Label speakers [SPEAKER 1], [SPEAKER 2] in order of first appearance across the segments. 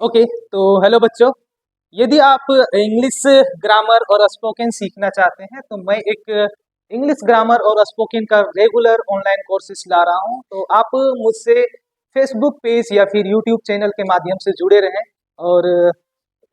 [SPEAKER 1] Okay. तो hello बच्चों, यदि आप इंग्लिश ग्रामर और स्पोकन सीखना चाहते हैं तो मैं एक इंग्लिश ग्रामर और स्पोकन का रेगुलर ऑनलाइन कोर्सेज ला रहा हूं। तो आप मुझसे फेसबुक पेज या फिर यूट्यूब चैनल के माध्यम से जुड़े रहें और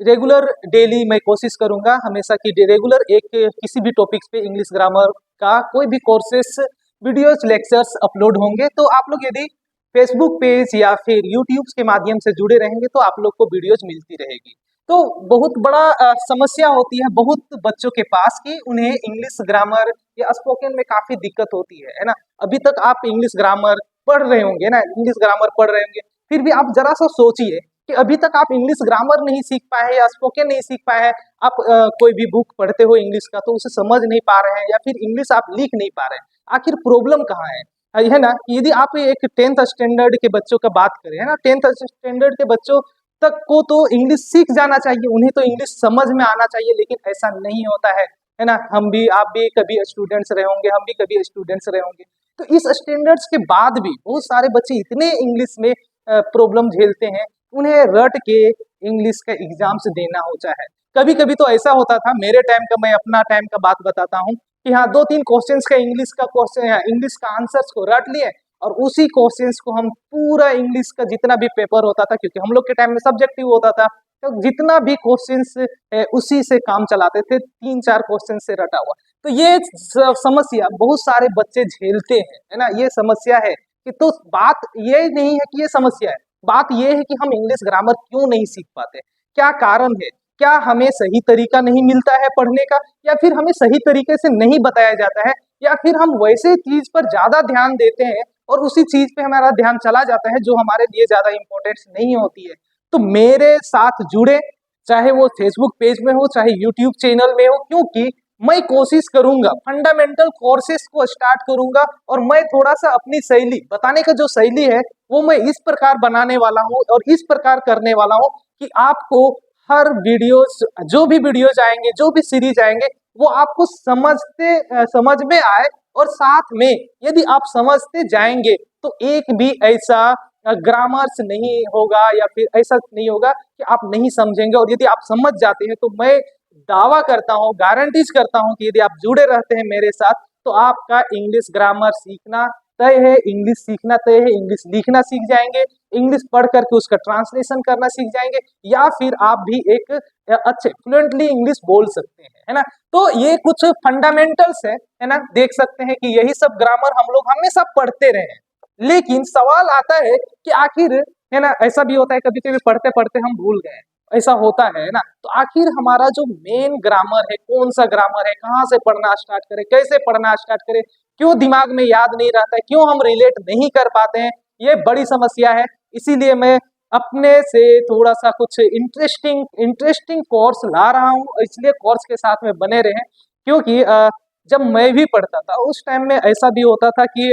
[SPEAKER 1] रेगुलर डेली मैं कोशिश करूंगा हमेशा कि रेगुलर एक किसी भी टॉपिक्स पे इंग्लिश ग्रामर का कोई भी कोर्सेस वीडियोस लेक्चर्स अपलोड होंगे। तो आप लोग यदि फेसबुक पेज या फिर यूट्यूब के माध्यम से जुड़े रहेंगे तो आप लोग को वीडियोस मिलती रहेगी। तो बहुत बड़ा समस्या होती है बहुत बच्चों के पास कि उन्हें इंग्लिश ग्रामर या स्पोकन में काफी दिक्कत होती है ना। अभी तक आप इंग्लिश ग्रामर पढ़ रहे होंगे ना, इंग्लिश ग्रामर पढ़ रहे होंगे, फिर भी आप जरा सा सोचिए कि अभी तक आप इंग्लिश ग्रामर नहीं सीख पाए या स्पोकन नहीं सीख पाए हैं। आप कोई भी बुक पढ़ते हो इंग्लिश का तो उसे समझ नहीं पा रहे हैं या फिर इंग्लिश आप लिख नहीं पा रहे हैं। आखिर प्रॉब्लम कहाँ है? है ना, यदि आप एक 10th स्टैंडर्ड के बच्चों का बात करें, है ना, 10th स्टैंडर्ड के बच्चों तक को तो इंग्लिश सीख जाना चाहिए, उन्हें तो इंग्लिश समझ में आना चाहिए, लेकिन ऐसा नहीं होता है ना। हम भी, आप भी कभी स्टूडेंट्स रहे होंगे, हम भी कभी स्टूडेंट्स रहे होंगे। तो इस स्टैंडर्ड्स के बाद भी बहुत सारे बच्चे इतने इंग्लिश में प्रॉब्लम झेलते हैं, उन्हें रट के इंग्लिश का एग्जाम्स देना होता है। कभी कभी तो ऐसा होता था, मेरे टाइम का, मैं अपना टाइम का बात बताता हूँ कि हाँ, 2-3 क्वेश्चंस का इंग्लिश का क्वेश्चन है, इंग्लिश का आंसर्स को रट लिए और उसी क्वेश्चंस को हम पूरा इंग्लिश का जितना भी पेपर होता था, क्योंकि हम लोग के टाइम में सब्जेक्टिव होता था, तो जितना भी क्वेश्चंस उसी से काम चलाते थे, 3-4 क्वेश्चन से रटा हुआ। तो ये समस्या बहुत सारे बच्चे झेलते हैं, है ना, ये समस्या है कि, तो बात ये नहीं है कि ये समस्या है, बात ये है कि हम इंग्लिश ग्रामर क्यों नहीं सीख पाते, क्या कारण है? क्या हमें सही तरीका नहीं मिलता है पढ़ने का, या फिर हमें सही तरीके से नहीं बताया जाता है, या फिर हम वैसे चीज पर ज्यादा ध्यान देते हैं और उसी चीज पे हमारा ध्यान चला जाता है जो हमारे लिए ज्यादा इंपॉर्टेंस नहीं होती है। तो मेरे साथ जुड़े, चाहे वो फेसबुक पेज में हो चाहे यूट्यूब चैनल में हो, क्योंकि मैं कोशिश करूंगा, फंडामेंटल कोर्सेस को स्टार्ट करूंगा और मैं थोड़ा सा अपनी शैली बताने का जो शैली है वो मैं इस प्रकार बनाने वाला हूँ और इस प्रकार करने वाला हूँ कि आपको हर वीडियोस, जो भी वीडियोस आएंगे, जो भी सीरीज आएंगे, वो आपको समझ में आए। और साथ में यदि आप समझते जाएंगे तो एक भी ऐसा ग्रामर्स नहीं होगा या फिर ऐसा नहीं होगा कि आप नहीं समझेंगे। और यदि आप समझ जाते हैं तो मैं दावा करता हूँ, गारंटीज करता हूँ कि यदि आप जुड़े रहते हैं मेरे साथ तो आपका इंग्लिश ग्रामर सीखना तय है, इंग्लिश सीखना तय है, इंग्लिश लिखना सीख जाएंगे, इंग्लिश पढ़ करके उसका ट्रांसलेशन करना सीख जाएंगे, या फिर आप भी एक अच्छे फ्लुएंटली इंग्लिश बोल सकते हैं, है ना। तो ये कुछ फंडामेंटल्स है ना, देख सकते हैं कि यही सब ग्रामर हम लोग हमेशा पढ़ते रहे हैं। लेकिन सवाल आता है कि आखिर, है ना, ऐसा भी होता है कभी कभी पढ़ते पढ़ते हम भूल गए, ऐसा होता है ना। तो आखिर हमारा जो मेन ग्रामर है, कौन सा ग्रामर है, कहाँ से पढ़ना स्टार्ट करें, कैसे पढ़ना स्टार्ट करें, क्यों दिमाग में याद नहीं रहता है, क्यों हम रिलेट नहीं कर पाते हैं, ये बड़ी समस्या है। इसीलिए मैं अपने से थोड़ा सा कुछ इंटरेस्टिंग कोर्स ला रहा हूँ, इसलिए कोर्स के साथ में बने रहे, क्योंकि जब मैं भी पढ़ता था उस टाइम में ऐसा भी होता था कि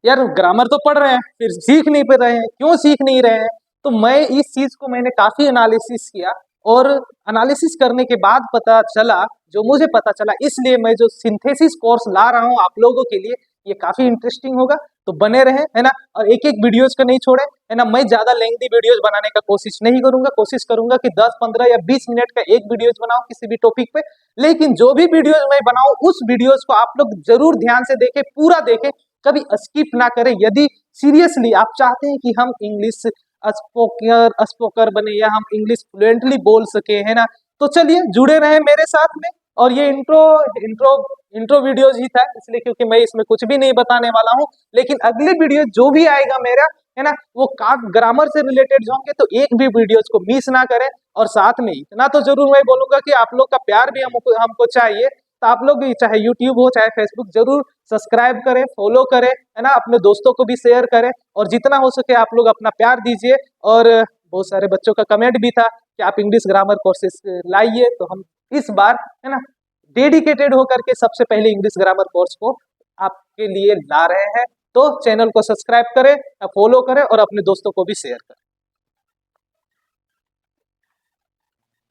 [SPEAKER 1] यार ग्रामर तो पढ़ रहे हैं फिर सीख नहीं पा रहे हैं, क्यों सीख नहीं रहे हैं। तो मैं इस चीज को मैंने काफी एनालिसिस किया और एनालिसिस करने के बाद पता चला, जो मुझे पता चला, इसलिए मैं जो सिंथेसिस कोर्स ला रहा हूँ आप लोगों के लिए, ये काफी इंटरेस्टिंग होगा। तो बने रहे, है ना, और एक एक वीडियोज को नहीं छोड़े, है ना। मैं ज्यादा लेंथी वीडियोज बनाने का कोशिश नहीं करूंगा, कोशिश करूंगा कि 10, 15 या 20 मिनट का एक वीडियोज बनाऊं किसी भी टॉपिक पे। लेकिन जो भी वीडियोज मैं बनाऊं उस वीडियोज को आप लोग जरूर ध्यान से देखें, पूरा देखें, कभी स्किप ना करें। यदि सीरियसली आप चाहते हैं कि हम इंग्लिश स्पोकर बने या हम इंग्लिश फ्लुएंटली बोल सके, है ना, तो चलिए जुड़े रहे मेरे साथ में। और ये इंट्रो इंट्रो इंट्रो वीडियोज ही था, इसलिए क्योंकि मैं इसमें कुछ भी नहीं बताने वाला हूँ। लेकिन अगले वीडियो जो भी आएगा मेरा, है ना, वो ग्रामर से रिलेटेड होंगे, तो एक भी वीडियोज को मिस ना करें। और साथ में इतना तो जरूर मैं बोलूंगा कि आप लोग का प्यार भी हमको चाहिए। तो आप लोग भी, चाहे यूट्यूब हो चाहे फेसबुक, जरूर सब्सक्राइब करें, फॉलो करें, है ना, अपने दोस्तों को भी शेयर करें और जितना हो सके आप लोग अपना प्यार दीजिए। और बहुत सारे बच्चों का कमेंट भी था कि आप इंग्लिश ग्रामर कोर्सेस लाइए, तो हम इस बार, है ना, डेडिकेटेड होकर के सबसे पहले इंग्लिश ग्रामर कोर्स को आपके लिए ला रहे हैं। तो चैनल को सब्सक्राइब करें, फॉलो करें और अपने दोस्तों को भी शेयर करें।